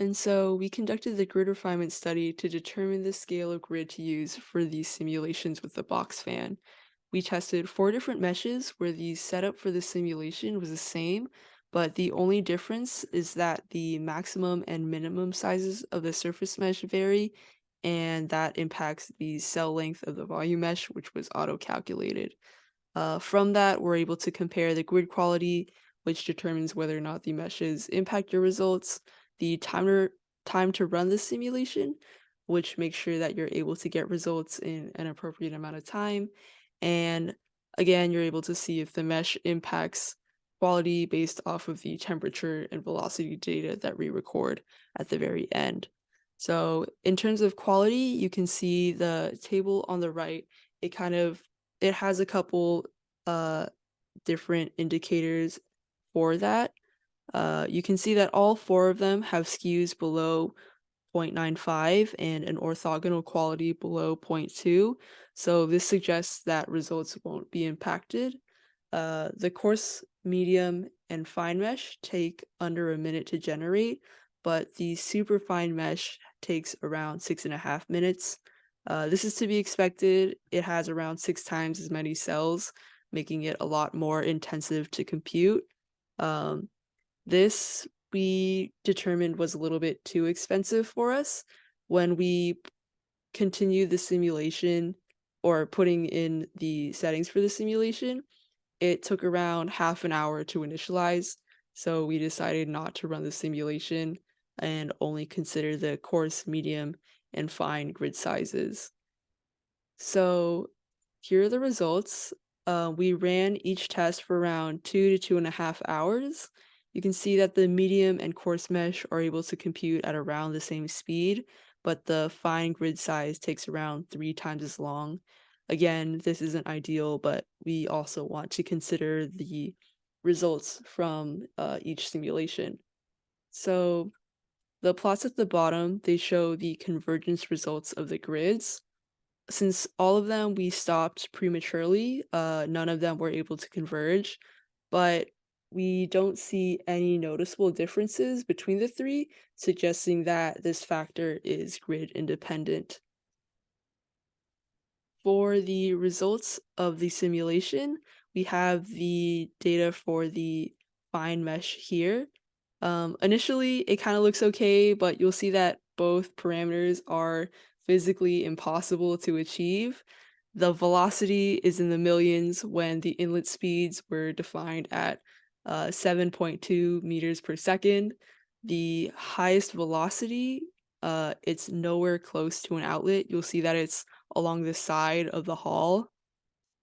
And so we conducted the grid refinement study to determine the scale of grid to use for these simulations with the box fan. We tested 4 different meshes where the setup for the simulation was the same, but the only difference is that the maximum and minimum sizes of the surface mesh vary, and that impacts the cell length of the volume mesh, which was auto-calculated. From that, we're able to compare the grid quality, which determines whether or not the meshes impact your results, the time to run the simulation, which makes sure that you're able to get results in an appropriate amount of time. And again, you're able to see if the mesh impacts quality based off of the temperature and velocity data that we record at the very end. So in terms of quality, you can see the table on the right. It has a couple uh, different indicators for that. You can see that all 4 of them have skews below 0.95 and an orthogonal quality below zero point 0.2. So this suggests that results won't be impacted. The coarse, medium, and fine mesh take under a minute to generate, but the super fine mesh takes around 6.5 minutes. This is to be expected. It has around 6 times as many cells, making it a lot more intensive to compute. Um, this we determined was a little bit too expensive for us. When we continued the simulation or putting in the settings for the simulation, it took around half an hour to initialize, so we decided not to run the simulation and only consider the coarse, medium, and fine grid sizes. So here are the results. We ran each test for around 2 to 2.5 hours. You can see that the medium and coarse mesh are able to compute at around the same speed, but the fine grid size takes around 3 times as long. Again, this isn't ideal, but we also want to consider the results from each simulation. So the plots at the bottom, they show the convergence results of the grids. Since all of them we stopped prematurely, none of them were able to converge, but we don't see any noticeable differences between the 3, suggesting that this factor is grid independent. For the results of the simulation, we have the data for the fine mesh here. Initially, it kind of looks okay, but you'll see that both parameters are physically impossible to achieve. The velocity is in the millions when the inlet speeds were defined at 7.2 meters per second. The highest velocity, it's nowhere close to an outlet. You'll see that it's along the side of the hall.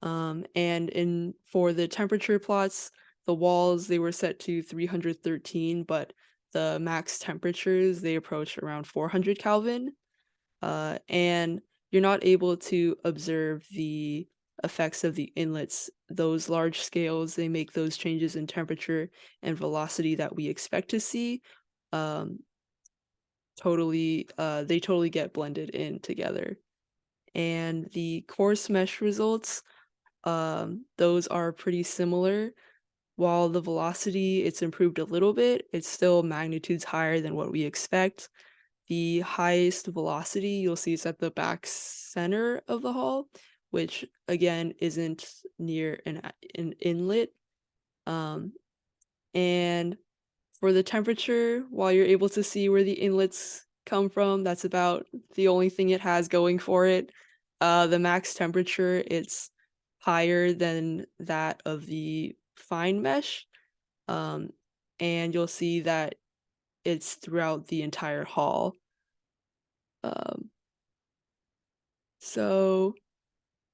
And in for the temperature plots, the walls they were set to 313, but the max temperatures they approach around 400 Kelvin. And you're not able to observe the effects of the inlets. Those large scales, they make those changes in temperature and velocity that we expect to see. Um, they totally get blended in together. And the coarse mesh results, those are pretty similar. While the velocity, it's improved a little bit, it's still magnitudes higher than what we expect. The highest velocity you'll see is at the back center of the hall, which again isn't near an inlet. Um, and for the temperature, while you're able to see where the inlets come from, that's about the only thing it has going for it. The max temperature, it's higher than that of the fine mesh. Um, and you'll see that it's throughout the entire hall. Um, so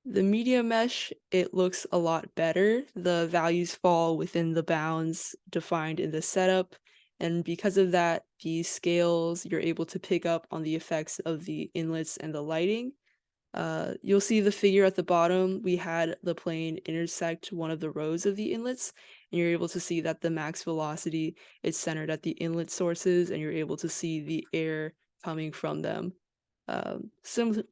the media mesh, it looks a lot better. The values fall within the bounds defined in the setup, and because of that, the scales, you're able to pick up on the effects of the inlets and the lighting. You'll see the figure at the bottom, we had the plane intersect one of the rows of the inlets, and you're able to see that the max velocity is centered at the inlet sources, and you're able to see the air coming from them. Sim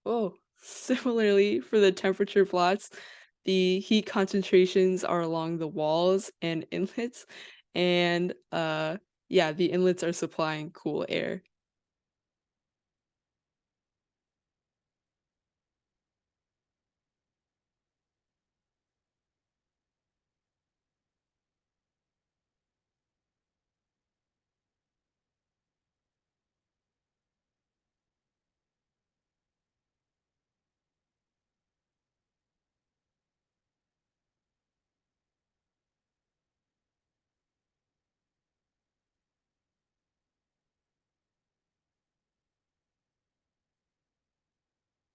Oh, similarly, for the temperature plots, the heat concentrations are along the walls and inlets, and Yeah, the inlets are supplying cool air.